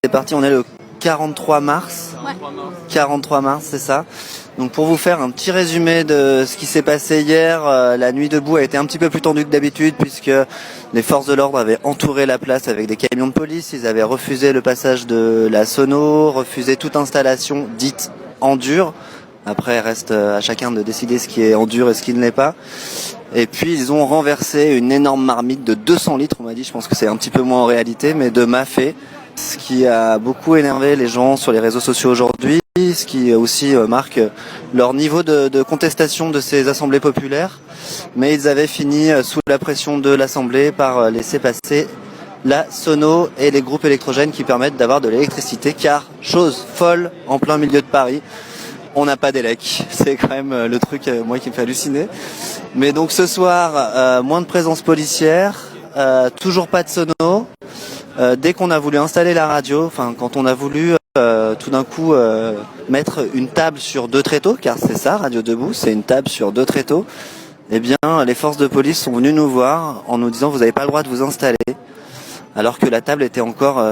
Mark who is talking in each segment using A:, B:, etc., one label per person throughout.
A: parti, on est le 43 mars.
B: Ouais.
A: 43 mars, c'est ça. Donc pour vous faire un petit résumé de ce qui s'est passé hier, la nuit debout a été un petit peu plus tendue que d'habitude puisque les forces de l'ordre avaient entouré la place avec des camions de police, ils avaient refusé le passage de la sono, refusé toute installation dite en dur. Après, il reste à chacun de décider ce qui est en dur et ce qui ne l'est pas. Et puis ils ont renversé une énorme marmite de 200 litres, on m'a dit, je pense que c'est un petit peu moins en réalité, mais de mafé. Ce qui a beaucoup énervé les gens sur les réseaux sociaux aujourd'hui, ce qui aussi marque leur niveau de contestation de ces assemblées populaires. Mais ils avaient fini sous la pression de l'Assemblée par laisser passer la sono et les groupes électrogènes qui permettent d'avoir de l'électricité, car, chose folle, en plein milieu de Paris, on n'a pas d'élec. C'est quand même le truc, moi, qui me fait halluciner. Mais donc ce soir, moins de présence policière, toujours pas de sono. Dès qu'on a voulu installer la radio, enfin quand on a voulu tout d'un coup mettre une table sur 2 tréteaux, car c'est ça, Radio Debout, c'est une table sur 2 tréteaux, eh bien les forces de police sont venues nous voir en nous disant vous n'avez pas le droit de vous installer, alors que la table était encore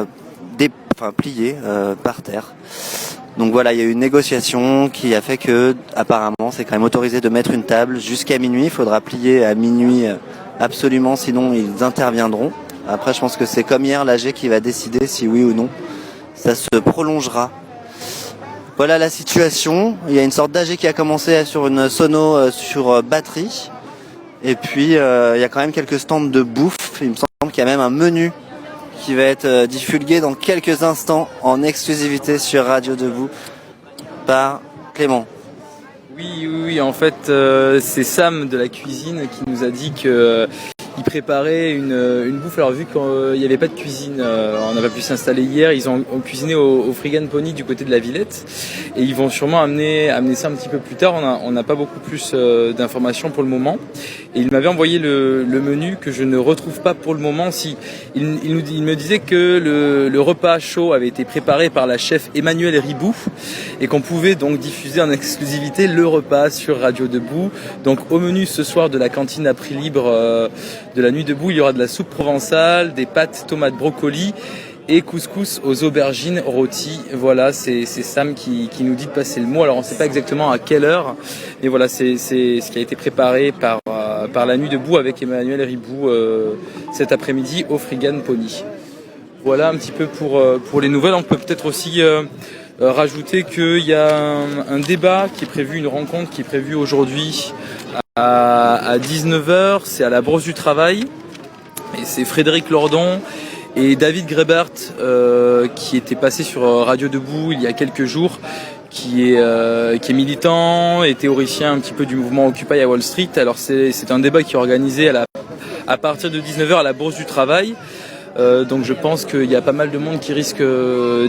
A: pliée par terre. Donc voilà, il y a eu une négociation qui a fait que, apparemment, c'est quand même autorisé de mettre une table jusqu'à minuit. Il faudra plier à minuit absolument, sinon ils interviendront. Après, je pense que c'est comme hier, l'AG qui va décider si oui ou non ça se prolongera. Voilà la situation. Il y a une sorte d'AG qui a commencé sur une sono sur batterie. Et puis, il y a quand même quelques stands de bouffe. Il me semble qu'il y a même un menu qui va être diffusé dans quelques instants en exclusivité sur Radio Debout par Clément.
C: Oui, en fait, c'est Sam de la cuisine qui nous a dit que ils préparaient une bouffe. Alors vu qu'il n'y avait pas de cuisine, on n'a pas pu s'installer hier, ils ont cuisiné au Frigan Pony du côté de la Villette et ils vont sûrement amener ça un petit peu plus tard. On n'a pas beaucoup plus d'informations pour le moment. Et il m'avait envoyé le menu que je ne retrouve pas pour le moment. Il me disait que le repas chaud avait été préparé par la chef Emmanuelle Ribou et qu'on pouvait donc diffuser en exclusivité le repas sur Radio Debout. Donc au menu ce soir de la cantine à prix libre de la nuit debout, il y aura de la soupe provençale, des pâtes tomates brocoli et couscous aux aubergines rôties. Voilà, c'est Sam qui nous dit de passer le mot. Alors on ne sait pas exactement à quelle heure, mais voilà, c'est ce qui a été préparé par la nuit debout avec Emmanuel Ribou cet après-midi au Frigan Pony. Voilà un petit peu pour les nouvelles. On peut peut-être aussi rajouter qu'il y a un débat qui est prévu, une rencontre qui est prévue aujourd'hui à 19h, c'est à la Brosse du Travail, et c'est Frédéric Lordon et David Grebert qui était passé sur Radio Debout il y a quelques jours, qui est militant et théoricien un petit peu du mouvement Occupy à Wall Street. Alors c'est un débat qui est organisé à partir de 19h à la Bourse du Travail. Donc je pense qu'il y a pas mal de monde qui risque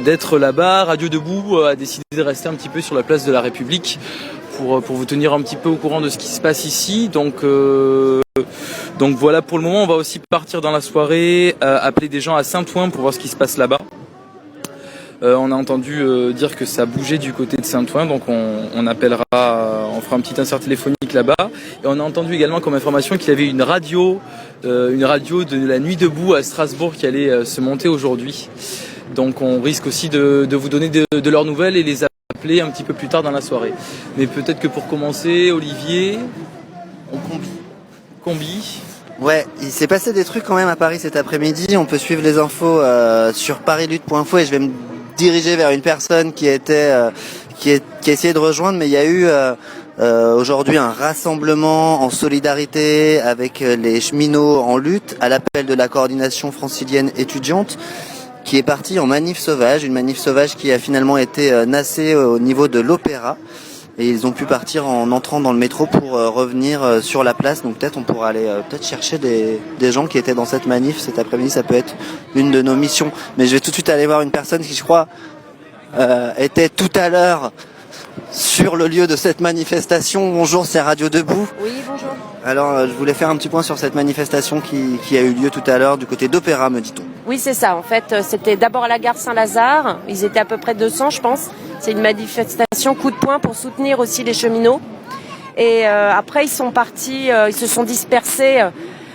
C: d'être là-bas. Radio Debout a décidé de rester un petit peu sur la place de la République pour vous tenir un petit peu au courant de ce qui se passe ici. Donc voilà, pour le moment, on va aussi partir dans la soirée, appeler des gens à Saint-Ouen pour voir ce qui se passe là-bas. On a entendu dire que ça bougeait du côté de Saint-Ouen, donc on appellera, on fera un petit insert téléphonique là-bas. Et on a entendu également comme information qu'il y avait une radio de la nuit debout à Strasbourg qui allait se monter aujourd'hui. Donc on risque aussi de vous donner de leurs nouvelles et les appeler un petit peu plus tard dans la soirée. Mais peut-être que pour commencer, Olivier,
A: on
C: combi.
A: Ouais, il s'est passé des trucs quand même à Paris cet après-midi. On peut suivre les infos sur parislutte.info et je vais me diriger vers une personne qui a essayé de rejoindre, mais il y a eu aujourd'hui un rassemblement en solidarité avec les cheminots en lutte à l'appel de la coordination francilienne étudiante qui est partie en manif sauvage, une manif sauvage qui a finalement été nassée au niveau de l'Opéra. Et ils ont pu partir en entrant dans le métro pour revenir sur la place. Donc peut-être on pourra aller chercher des gens qui étaient dans cette manif cet après-midi. Ça peut être une de nos missions. Mais je vais tout de suite aller voir une personne qui, je crois, était tout à l'heure sur le lieu de cette manifestation. Bonjour, c'est Radio Debout.
B: Oui, bonjour.
A: Alors je voulais faire un petit point sur cette manifestation qui a eu lieu tout à l'heure du côté d'Opéra, me dit-on.
B: Oui, c'est ça. En fait, c'était d'abord à la gare Saint-Lazare. Ils étaient à peu près 200, je pense. C'est une manifestation coup de poing pour soutenir aussi les cheminots. Et après, ils sont partis, ils se sont dispersés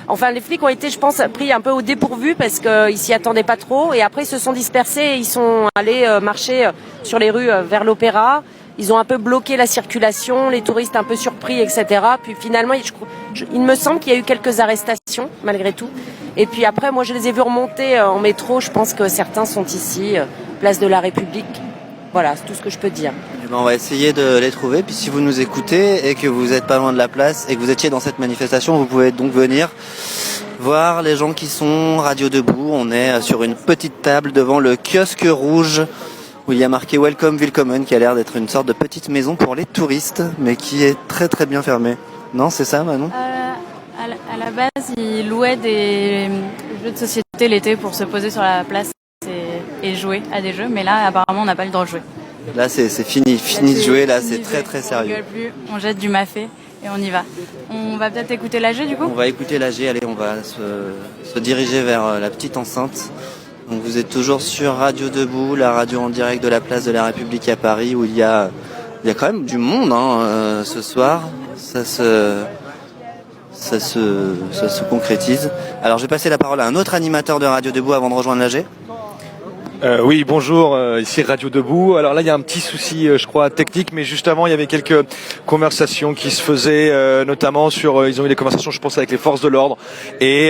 B: Enfin, les flics ont été, je pense, pris un peu au dépourvu parce qu'ils s'y attendaient pas trop. Et après, ils se sont dispersés et ils sont allés marcher sur les rues vers l'Opéra. Ils ont un peu bloqué la circulation, les touristes un peu surpris, etc. Puis finalement, il me semble qu'il y a eu quelques arrestations, malgré tout. Et puis après, moi, je les ai vus remonter en métro. Je pense que certains sont ici, place de la République. Voilà, c'est tout ce que je peux dire.
A: On va essayer de les trouver. Puis si vous nous écoutez et que vous n'êtes pas loin de la place et que vous étiez dans cette manifestation, vous pouvez donc venir voir les gens qui sont Radio Debout. On est sur une petite table devant le kiosque rouge où il y a marqué Welcome Willkommen, qui a l'air d'être une sorte de petite maison pour les touristes, mais qui est très très bien fermée. Non, c'est ça, Manon ?
D: À la base, ils louaient des jeux de société l'été pour se poser sur la place et jouer à des jeux, mais là, apparemment, on n'a pas le droit de jouer.
A: Là, c'est fini de jouer, là, c'est très très sérieux.
D: On jette du mafé et on y va. On va peut-être écouter l'AG du coup ?
A: On va écouter l'AG, allez, on va se diriger vers la petite enceinte. Donc vous êtes toujours sur Radio Debout, la radio en direct de la place de la République à Paris, où il y a quand même du monde ce soir. Ça se concrétise. Alors je vais passer la parole à un autre animateur de Radio Debout avant de rejoindre l'AG.
E: Oui, bonjour, ici Radio Debout. Alors là, il y a un petit souci, je crois, technique, mais juste avant, il y avait quelques conversations qui se faisaient, notamment sur, ils ont eu des conversations, je pense, avec les forces de l'ordre, et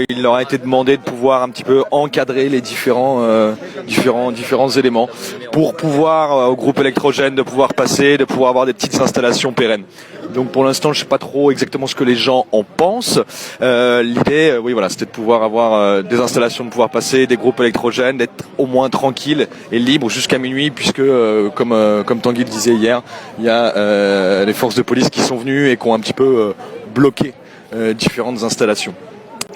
E: il leur a été demandé de pouvoir un petit peu encadrer les différents éléments pour pouvoir, au groupe électrogène, de pouvoir passer, de pouvoir avoir des petites installations pérennes. Donc pour l'instant, je sais pas trop exactement ce que les gens en pensent. L'idée, oui, voilà, c'était de pouvoir avoir des installations, de pouvoir passer, des groupes électrogènes, d'être au moins tranquille et libre jusqu'à minuit, puisque comme Tanguy le disait hier, il y a les forces de police qui sont venues et qui ont un petit peu bloqué différentes installations.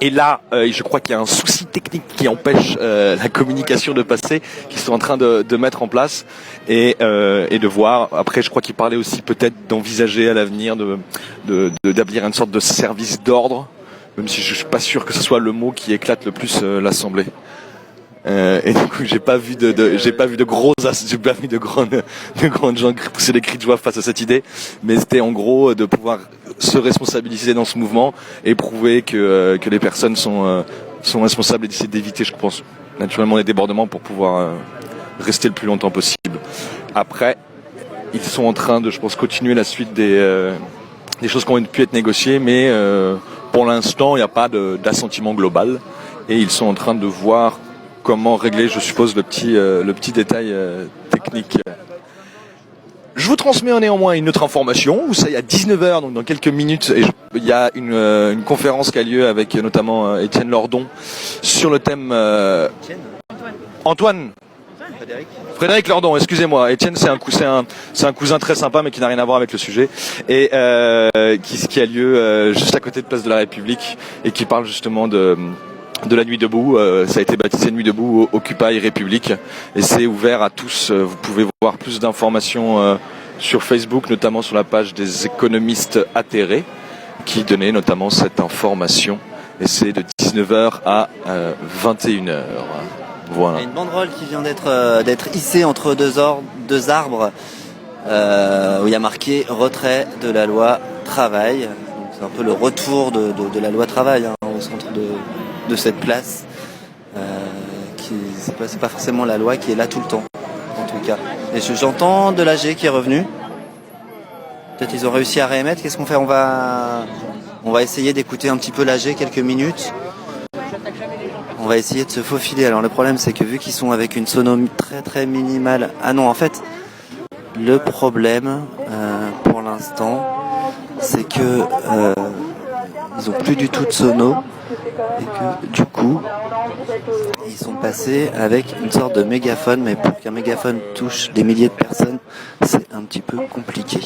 E: Et là, je crois qu'il y a un souci technique qui empêche la communication de passer, qu'ils sont en train de mettre en place et de voir. Après, je crois qu'il parlait aussi peut-être d'envisager à l'avenir d'établir une sorte de service d'ordre, même si je suis pas sûr que ce soit le mot qui éclate le plus l'Assemblée. Et du coup, j'ai pas vu de grandes gens pousser des cris de joie face à cette idée, mais c'était en gros de pouvoir se responsabiliser dans ce mouvement et prouver que les personnes sont responsables et d'essayer d'éviter, je pense, naturellement les débordements pour pouvoir rester le plus longtemps possible. Après, ils sont en train de, je pense, continuer la suite des choses qui ont pu être négociées, mais pour l'instant, il n'y a pas d'assentiment global et ils sont en train de voir comment régler, je suppose, le petit détail technique. Je vous transmets néanmoins une autre information, où ça y a 19h, donc dans quelques minutes, il y a une conférence qui a lieu avec notamment Étienne Lordon sur le thème... Antoine Frédéric Lordon, excusez-moi. Étienne, c'est un cousin très sympa, mais qui n'a rien à voir avec le sujet, et qui a lieu juste à côté de Place de la République, et qui parle justement de la Nuit Debout. Ça a été baptisé Nuit Debout Occupy République, et c'est ouvert à tous. Vous pouvez voir plus d'informations sur Facebook, notamment sur la page des économistes atterrés, qui donnait notamment cette information, et c'est de 19h à 21h. Voilà.
A: Il y a une banderole qui vient d'être hissée entre deux arbres, où il y a marqué retrait de la loi travail. Donc, c'est un peu le retour de la loi travail au centre de cette place. C'est pas forcément la loi qui est là tout le temps, en tout cas. Et j'entends de l'AG qui est revenu. Peut-être ils ont réussi à réémettre. Qu'est-ce qu'on fait ? On va essayer d'écouter un petit peu l'AG quelques minutes. On va essayer de se faufiler. Alors le problème, c'est que vu qu'ils sont avec une sono très très minimale... Ah non, en fait, le problème, pour l'instant, c'est que ils ont plus du tout de sono, et que du coup, ils sont passés avec une sorte de mégaphone, mais pour qu'un mégaphone touche des milliers de personnes, c'est un petit peu compliqué.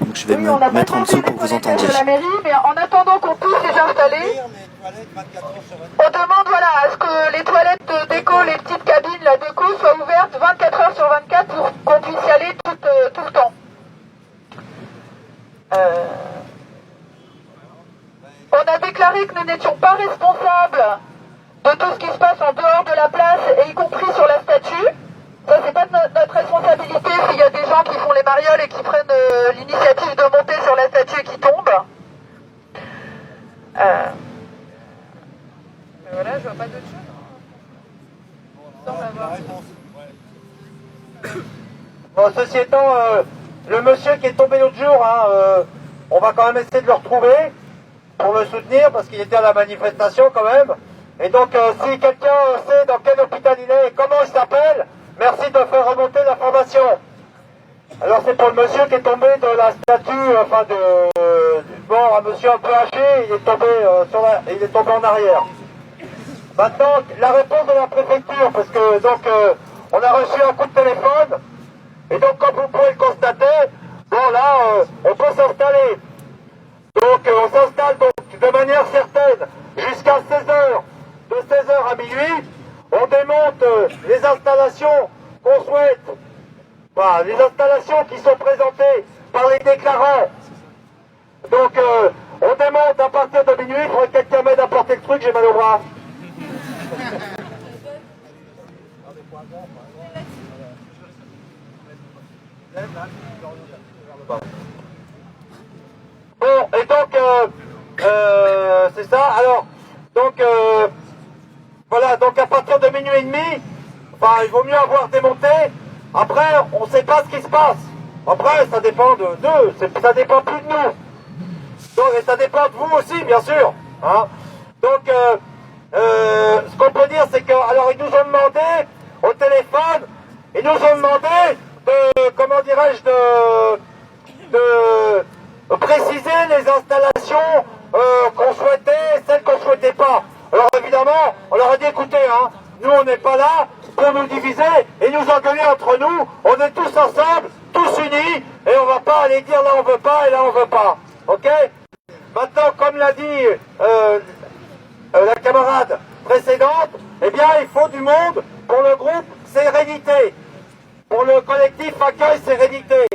A: Donc je vais me mettre en dessous pour que vous entendiez.
F: La mairie, mais en attendant qu'on puisse les installer, on demande à ce que les toilettes de déco, les petites cabines, la déco, soient ouvertes 24 heures sur 24 pour qu'on puisse y aller tout le temps. On a déclaré que nous n'étions pas responsables de tout ce qui se passe en dehors de la place, et y compris sur la statue. Ça, c'est pas notre responsabilité s'il y a des gens qui font les marioles et qui prennent l'initiative de monter sur la statue et qui tombent.
G: Bon, ceci étant, le monsieur qui est tombé l'autre jour, on va quand même essayer de le retrouver pour le soutenir parce qu'il était à la manifestation quand même. Et donc, si quelqu'un sait dans quel hôpital il est et comment il s'appelle, merci de faire remonter l'information. Alors c'est pour le monsieur qui est tombé de la statue, du bord, un monsieur un peu haché, il est tombé en arrière. Maintenant, la réponse de la préfecture, parce que donc on a reçu un coup de téléphone, et donc comme vous pouvez le constater, bon là, on peut s'installer. Donc on s'installe donc de manière certaine jusqu'à 16h, de 16h à minuit, on démonte les installations qu'on souhaite, enfin, les installations qui sont présentées par les déclarants. Donc on démonte à partir de minuit, il faudrait que quelqu'un m'aide à porter le truc, j'ai mal au bras. Bon, et donc, c'est ça. Alors, donc, voilà, donc à partir de minuit et demi, enfin, il vaut mieux avoir démonté. Après, on ne sait pas ce qui se passe. Après, ça dépend ça dépend plus de nous. Donc, et ça dépend de vous aussi, bien sûr. Hein. Donc, ce qu'on peut dire, c'est que, alors, ils nous ont demandé au téléphone, ils nous ont demandé de, comment dirais-je, de préciser les installations qu'on souhaitait, celles qu'on souhaitait pas. Alors évidemment, on leur a dit, écoutez, hein, nous on n'est pas là pour nous diviser et nous engueuler entre nous. On est tous ensemble, tous unis, et on va pas aller dire là on veut pas et là on veut pas. Ok? Maintenant, comme l'a dit la camarade précédente, eh bien il faut du monde pour le groupe Sérénité. Pour le collectif Accueil Sérénité.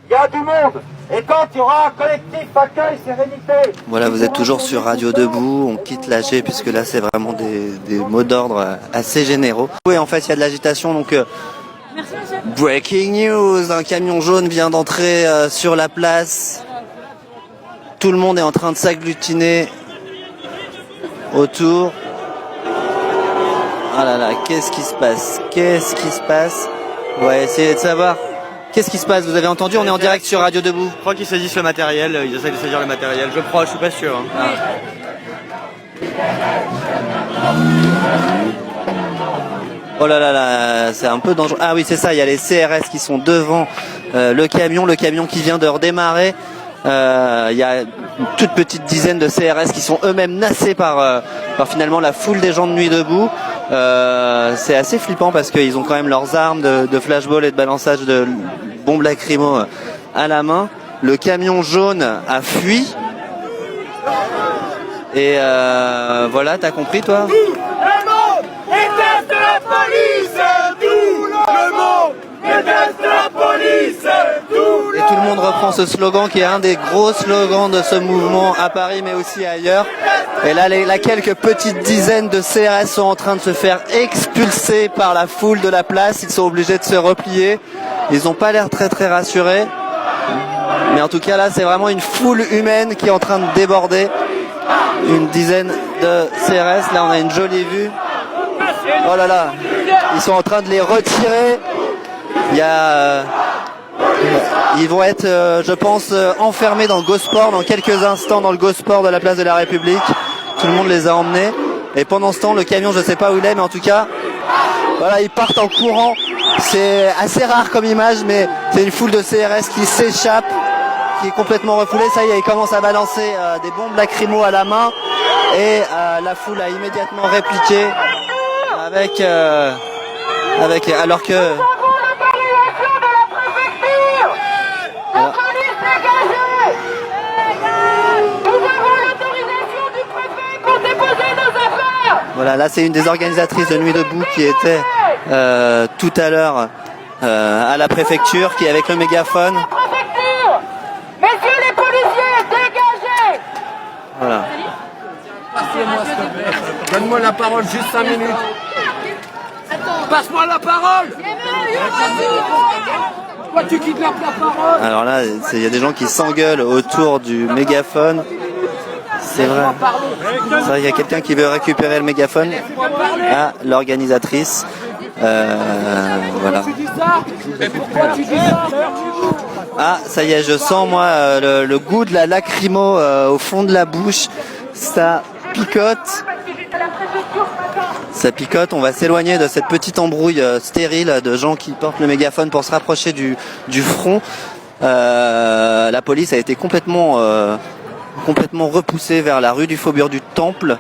G: Il y a du monde. Et quand il y aura un collectif Accueil Sérénité...
A: Voilà, vous êtes toujours sur Radio Debout, on quitte l'AG puisque là c'est vraiment des mots d'ordre assez généraux. Oui, en fait il y a de l'agitation, donc breaking news, un camion jaune vient d'entrer sur la place. Tout le monde est en train de s'agglutiner autour. Ah là là, qu'est-ce qui se passe? Qu'est-ce qui se passe? On va essayer de savoir. Qu'est-ce qui se passe? Vous avez entendu? On est en direct sur Radio Debout.
H: Je crois qu'ils saisissent le matériel, ils essayent de saisir le matériel. Je crois, je suis pas sûr. Hein.
A: Oh là là là, c'est un peu dangereux. Ah oui, c'est ça, il y a les CRS qui sont devant le camion qui vient de redémarrer. Il y a une toute petite dizaine de CRS qui sont eux-mêmes nassés par finalement la foule des gens de Nuit Debout. C'est assez flippant parce qu'ils ont quand même leurs armes de flashball et de balançage de bombes lacrymo à la main. Le camion jaune a fui. Et voilà, t'as compris toi?
I: Tout le monde déteste la police. Tout le monde déteste la police.
A: Et tout le monde reprend ce slogan qui est un des gros slogans de ce mouvement à Paris mais aussi ailleurs. Et là, quelques petites dizaines de CRS sont en train de se faire expulser par la foule de la place. Ils sont obligés de se replier. Ils n'ont pas l'air très très rassurés. Mais en tout cas là, c'est vraiment une foule humaine qui est en train de déborder. Une dizaine de CRS. Là, on a une jolie vue. Oh là là, ils sont en train de les retirer. Ils vont être, je pense, enfermés dans le Gosport dans quelques instants dans le Gosport de la place de la République. Tout le monde les a emmenés. Et pendant ce temps, le camion, je ne sais pas où il est, mais en tout cas, voilà, ils partent en courant. C'est assez rare comme image, mais c'est une foule de CRS qui s'échappe, qui est complètement refoulée. Ça y est, ils commencent à balancer des bombes lacrymo à la main. Et la foule a immédiatement répliqué alors que... Voilà, là c'est une des organisatrices de Nuit Debout qui était tout à l'heure à la préfecture, qui est avec le mégaphone.
F: Messieurs les policiers, dégagez!
A: Voilà.
I: Donne-moi la parole, juste 5 minutes. Passe-moi la parole. Pourquoi tu kidnappes la parole?
A: Alors là, il y a des gens qui s'engueulent autour du mégaphone. C'est vrai. Il y a quelqu'un qui veut récupérer le mégaphone à l'organisatrice. Voilà. Ah, ça y est, je sens moi le goût de la lacrymo au fond de la bouche. Ça picote. Ça picote. On va s'éloigner de cette petite embrouille stérile de gens qui portent le mégaphone pour se rapprocher du front. La police a été complètement repoussée vers la rue du Faubourg du Temple.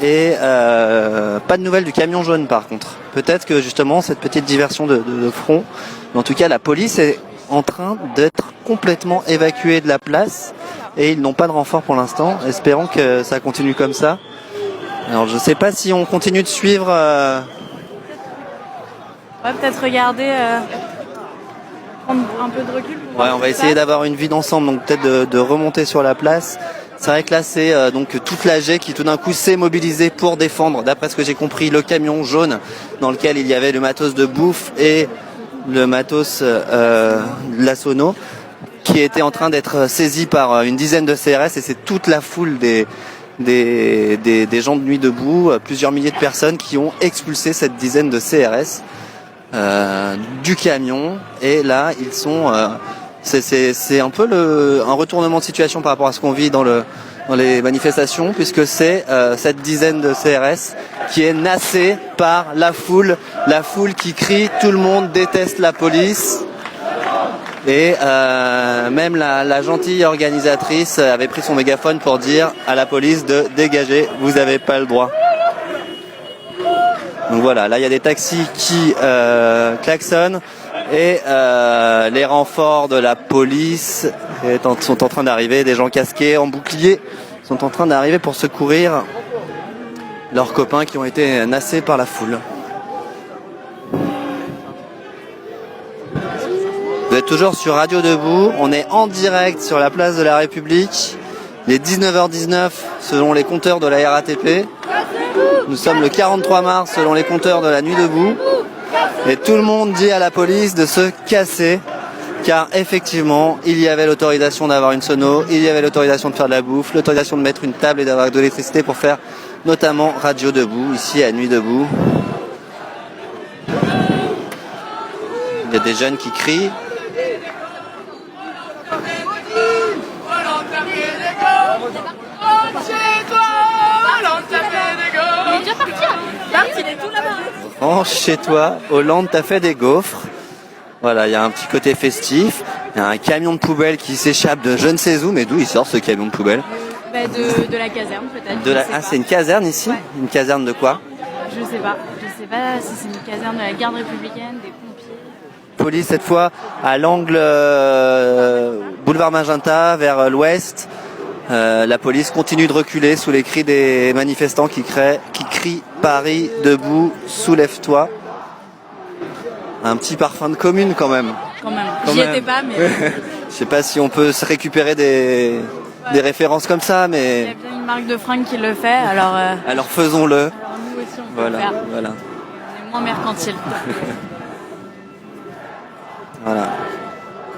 A: Et pas de nouvelles du camion jaune par contre. Peut-être que justement cette petite diversion de front. Mais en tout cas, la police est en train d'être complètement évacuée de la place et ils n'ont pas de renfort pour l'instant. Espérons que ça continue comme ça. Alors je sais pas si on continue de suivre.
D: On va peut-être regarder, prendre un peu de recul.
A: Ouais, on va essayer d'avoir une vue d'ensemble, donc peut-être de remonter sur la place. C'est vrai que là c'est donc toute l'AG qui tout d'un coup s'est mobilisée pour défendre, d'après ce que j'ai compris, le camion jaune dans lequel il y avait le matos de bouffe et le matos de la sono qui était en train d'être saisi par une dizaine de CRS et c'est toute la foule des gens de Nuit debout, plusieurs milliers de personnes qui ont expulsé cette dizaine de CRS du camion et là ils sont c'est un peu un retournement de situation par rapport à ce qu'on vit dans les manifestations puisque c'est cette dizaine de CRS qui est nassée par la foule qui crie tout le monde déteste la police et même la gentille organisatrice avait pris son mégaphone pour dire à la police de dégager, vous n'avez pas le droit. Donc voilà, là il y a des taxis qui klaxonnent et les renforts de la police sont en train d'arriver, des gens casqués en bouclier sont en train d'arriver pour secourir leurs copains qui ont été nassés par la foule. Vous êtes toujours sur Radio Debout, on est en direct sur la place de la République, il est 19h19 selon les compteurs de la RATP. Nous sommes le 43 mars selon les compteurs de la Nuit debout. Et tout le monde dit à la police de se casser. Car effectivement, il y avait l'autorisation d'avoir une sono, il y avait l'autorisation de faire de la bouffe, l'autorisation de mettre une table et d'avoir de l'électricité pour faire notamment Radio Debout, ici à Nuit debout. Il y a des jeunes qui crient. Rentre chez toi, Hollande t'a fait des gaufres. Voilà, il y a un petit côté festif. Il y a un camion de poubelle qui s'échappe de je ne sais où, mais d'où il sort ce camion de poubelle?
D: De la caserne peut-être.
A: C'est une caserne ici? Ouais. Une caserne de quoi?
D: Je sais pas si c'est une caserne de la garde républicaine, des pompiers.
A: Police cette fois à l'angle boulevard Magenta vers l'ouest. La police continue de reculer sous les cris des manifestants qui crient Paris debout, soulève-toi. Un petit parfum de commune quand même.
D: J'y étais pas, mais.
A: Je sais pas si on peut se récupérer des références comme ça, mais.
D: Il y a bien une marque de fringues qui le fait, alors.
A: Alors faisons-le.
D: Alors nous aussi on peut le faire.
A: Voilà.
D: On est moins mercantile.
A: Voilà.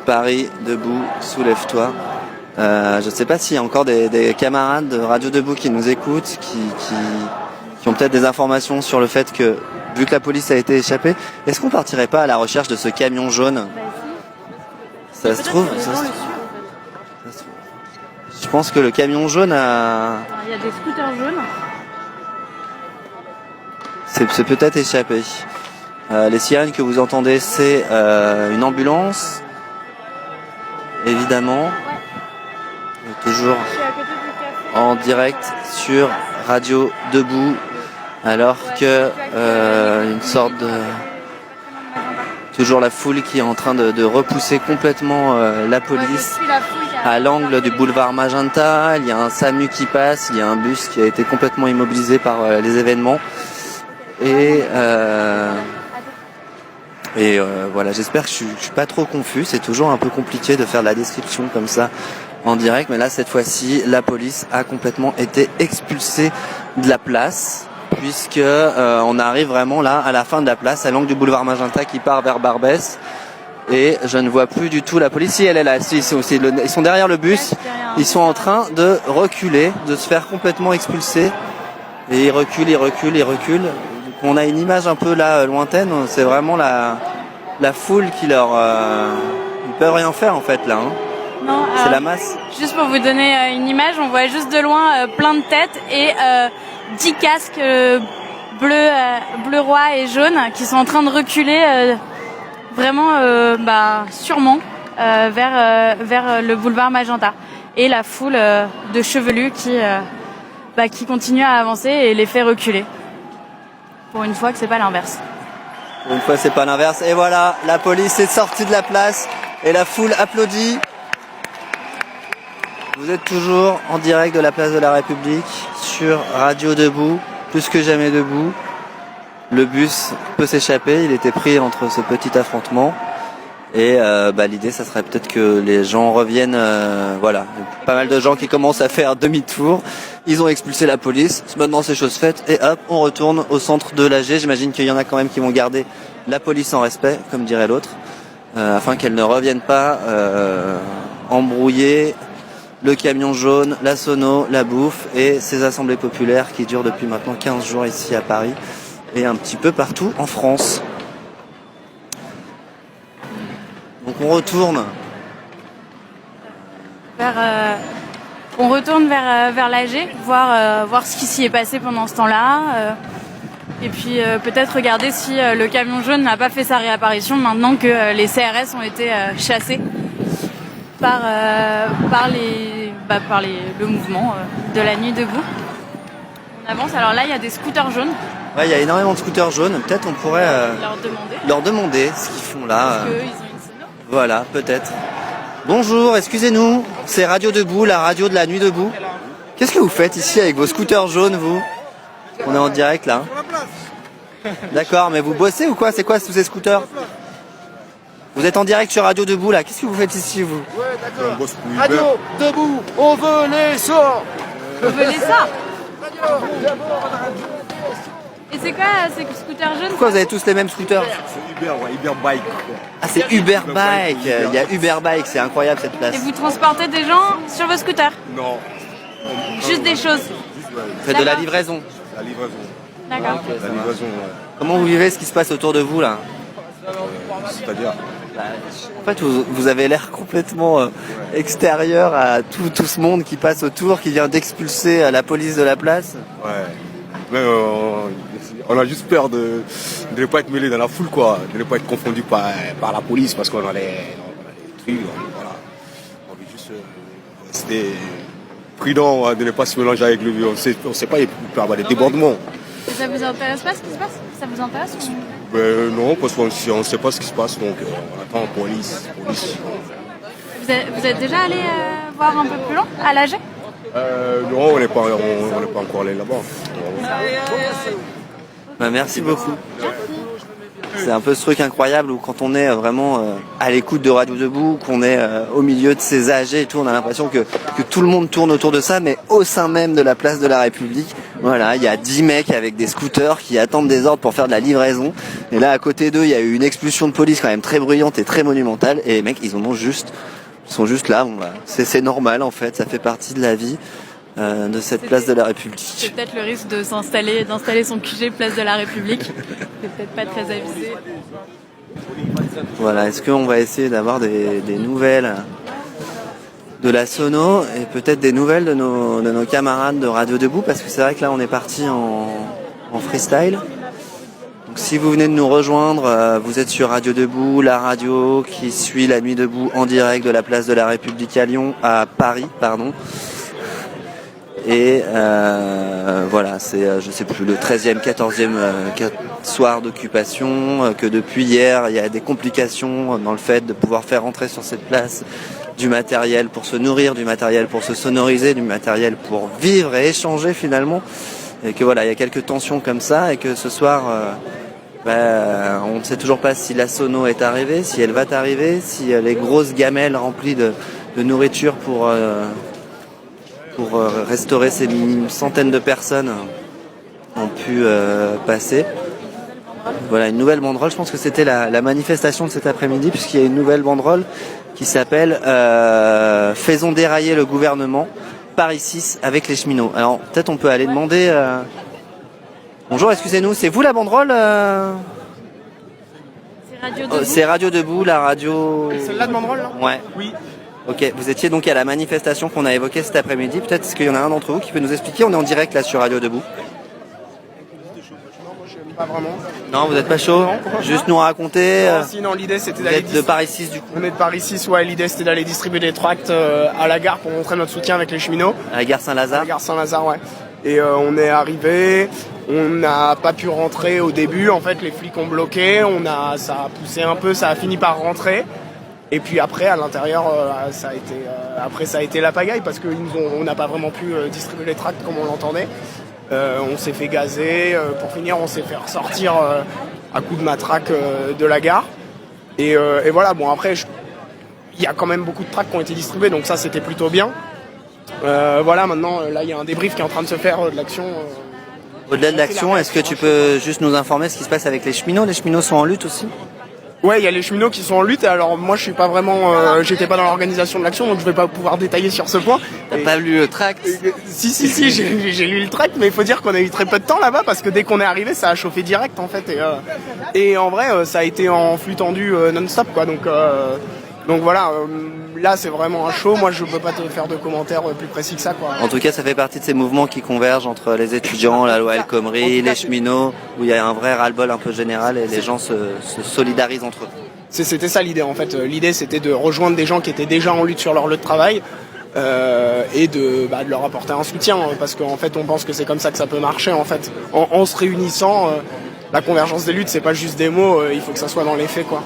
A: Paris debout, soulève-toi. Je ne sais pas s'il y a encore des camarades de Radio Debout qui nous écoutent, qui ont peut-être des informations sur le fait que, vu que la police a été échappée, est-ce qu'on partirait pas à la recherche de ce camion jaune? Ça se trouve. Je pense que le camion jaune a.
D: Il y a des scooters jaunes.
A: C'est peut-être échappé. Les sirènes que vous entendez, c'est une ambulance, évidemment. Toujours en direct sur Radio Debout, alors que une sorte de toujours la foule qui est en train de repousser complètement la police à l'angle du boulevard Magenta. Il y a un SAMU qui passe, il y a un bus qui a été complètement immobilisé par les événements et voilà, j'espère que je suis pas trop confus. C'est toujours un peu compliqué de faire de la description comme ça en direct, mais là cette fois-ci la police a complètement été expulsée de la place puisque on arrive vraiment là à la fin de la place, à l'angle du boulevard Magenta qui part vers Barbès et je ne vois plus du tout la police. Si elle est là, ils sont derrière le bus, ils sont en train de reculer, de se faire complètement expulser et ils reculent. Donc, on a une image un peu là lointaine, c'est vraiment la foule qui leur... ils peuvent rien faire en fait là. Hein.
D: Non,
A: C'est la masse.
D: Juste pour vous donner une image, on voit juste de loin plein de têtes et 10 casques bleu roi et jaune qui sont en train de reculer vraiment sûrement vers le boulevard Magenta. Et la foule de chevelus qui continue à avancer et les fait reculer. Pour une fois que c'est pas l'inverse.
A: Pour une fois c'est pas l'inverse. Et voilà, la police est sortie de la place et la foule applaudit. Vous êtes toujours en direct de la place de la République sur Radio Debout, plus que jamais debout. Le bus peut s'échapper, il était pris entre ce petit affrontement. Et l'idée, ça serait peut-être que les gens reviennent. Voilà, pas mal de gens qui commencent à faire demi-tour. Ils ont expulsé la police. Maintenant, c'est chose faite. Et hop, on retourne au centre de l'AG. J'imagine qu'il y en a quand même qui vont garder la police en respect, comme dirait l'autre, afin qu'elle ne revienne pas embrouiller le camion jaune, la sono, la bouffe et ces assemblées populaires qui durent depuis maintenant 15 jours ici à Paris et un petit peu partout en France. Donc on retourne
D: vers l'AG, voir ce qui s'y est passé pendant ce temps-là. Et puis peut-être regarder si le camion jaune n'a pas fait sa réapparition maintenant que les CRS ont été chassés par le mouvement de la nuit debout. On avance, alors là il y a des scooters jaunes.
A: Ouais, il y a énormément de scooters jaunes, peut-être on pourrait leur demander ce qu'ils font là.
D: Parce qu'ils ont une sono.
A: Voilà, peut-être. Bonjour, excusez-nous, c'est Radio Debout, la radio de la nuit debout. Qu'est-ce que vous faites ici avec vos scooters jaunes, vous? On est en direct là. D'accord, mais vous bossez ou quoi? C'est quoi tous ces scooters? Vous êtes en direct sur Radio Debout là, qu'est-ce que vous faites ici vous?
I: Ouais, d'accord. Radio Debout, on veut les sorts.
D: On veut les sorts. Et c'est quoi ces scooters jaunes?
A: Pourquoi vous avez tous les mêmes scooters?
H: C'est Uber Bike.
A: Ah c'est Uber Bike, il y a Uber Bike, c'est incroyable cette place.
D: Et vous transportez des gens sur vos scooters?
H: Non.
D: Juste des choses?
A: Vous faites de la livraison?
H: La livraison.
D: D'accord.
H: La livraison,
A: Comment vous vivez ce qui se passe autour de vous là?
H: c'est-à-dire.
A: En fait, vous avez l'air complètement extérieur à tout ce monde qui passe autour, qui vient d'expulser la police de la place.
H: Ouais. Mais on a juste peur de ne pas être mêlé dans la foule, quoi. De ne pas être confondu par la police parce qu'on a les trucs. Voilà. On veut juste rester prudent, de ne pas se mélanger avec le vieux. On ne sait pas, il peut y avoir des débordements.
D: Et ça vous intéresse pas ce qui se passe? Ça vous intéresse ou...
H: Non, parce qu'on ne sait pas ce qui se passe, donc on attend la police.
D: Vous êtes déjà allé voir un peu plus loin, à l'AG?
H: Non, on n'est pas encore allé là-bas.
A: Merci beaucoup. C'est un peu ce truc incroyable où quand on est vraiment à l'écoute de Radio Debout, qu'on est au milieu de ces AG et tout, on a l'impression que tout le monde tourne autour de ça, mais au sein même de la place de la République, voilà, il y a 10 mecs avec des scooters qui attendent des ordres pour faire de la livraison. Et là, à côté d'eux, il y a eu une expulsion de police quand même très bruyante et très monumentale. Et les mecs, ils sont juste là. Bon, bah, c'est normal en fait, ça fait partie de la vie de cette place de la République.
D: C'est peut-être le risque d'installer son QG place de la République. C'est peut-être pas très avisé.
A: Voilà, est-ce qu'on va essayer d'avoir des nouvelles de la sono et peut-être des nouvelles de nos camarades de Radio Debout, parce que c'est vrai que là on est parti en freestyle. Donc si vous venez de nous rejoindre, vous êtes sur Radio Debout, la radio qui suit la nuit debout en direct de la place de la République à Paris, pardon. Et voilà, c'est je sais plus le 13e, 14e soir d'occupation, que depuis hier il y a des complications dans le fait de pouvoir faire rentrer sur cette place du matériel pour se nourrir, du matériel pour se sonoriser, du matériel pour vivre et échanger finalement. Et que voilà, il y a quelques tensions comme ça et que ce soir, on ne sait toujours pas si la sono est arrivée, si elle va arriver, si les grosses gamelles remplies de nourriture pour restaurer ces centaines de personnes ont pu passer. Voilà, une nouvelle banderole, je pense que c'était la manifestation de cet après-midi, puisqu'il y a une nouvelle banderole qui s'appelle Faisons dérailler le gouvernement, Paris 6 avec les cheminots. Alors peut-être on peut aller demander... Bonjour, excusez-nous, c'est vous la banderole
D: C'est Radio
A: Oh,
D: Debout.
A: c'est Radio Debout, la radio...
J: Celle-là de Manderolles, là ?
A: Ouais.
J: Oui.
A: Ok, vous étiez donc à la manifestation qu'on a évoquée cet après-midi. Peut-être qu'il y en a un d'entre vous qui peut nous expliquer. On est en direct là sur Radio Debout.
J: Pas vraiment.
A: Non, vous n'êtes pas chaud? Juste nous raconter.
J: Sinon, l'idée c'était
A: Vous
J: d'aller.
A: êtes de Paris 6 du coup?
J: On est de Paris 6, ouais. L'idée c'était d'aller distribuer des tracts à la gare pour montrer notre soutien avec les cheminots.
A: À la gare
J: À
A: Saint-Lazare?
J: la gare Saint-Lazare, ouais. Et on est arrivé, on n'a pas pu rentrer au début. En fait, les flics ont bloqué. Ça a poussé un peu, ça a fini par rentrer. Et puis après, à l'intérieur, ça a été la pagaille parce qu'on n'a pas vraiment pu distribuer les tracts comme on l'entendait. On s'est fait gazer. Pour finir, on s'est fait ressortir à coups de matraque de la gare. Et voilà, bon après, il y a quand même beaucoup de tracts qui ont été distribués, donc ça c'était plutôt bien. Voilà, maintenant, là il y a un débrief qui est en train de se faire de l'action.
A: Au-delà de l'action, est-ce que tu peux juste nous informer ce qui se passe avec les cheminots? Les cheminots sont en lutte aussi?
J: Ouais, il y a les cheminots qui sont en lutte. Alors moi, je suis pas vraiment, j'étais pas dans l'organisation de l'action, donc je vais pas pouvoir détailler sur ce point.
A: T'as pas lu le tract?
J: Si, j'ai lu le tract, mais il faut dire qu'on a eu très peu de temps là-bas parce que dès qu'on est arrivé, ça a chauffé direct en fait. Et en vrai, ça a été en flux tendu non-stop quoi. Donc voilà, là c'est vraiment un show. Moi, je peux pas te faire de commentaires plus précis que ça quoi.
A: En tout cas, ça fait partie de ces mouvements qui convergent entre les étudiants, la loi El Khomri, les cheminots, où il y a un vrai ras-le-bol un peu général et les gens se solidarisent entre eux.
J: C'était ça l'idée en fait. L'idée c'était de rejoindre des gens qui étaient déjà en lutte sur leur lieu de travail et de leur apporter un soutien parce qu'en fait on pense que c'est comme ça que ça peut marcher en fait. En se réunissant, la convergence des luttes c'est pas juste des mots, il faut que ça soit dans les faits quoi.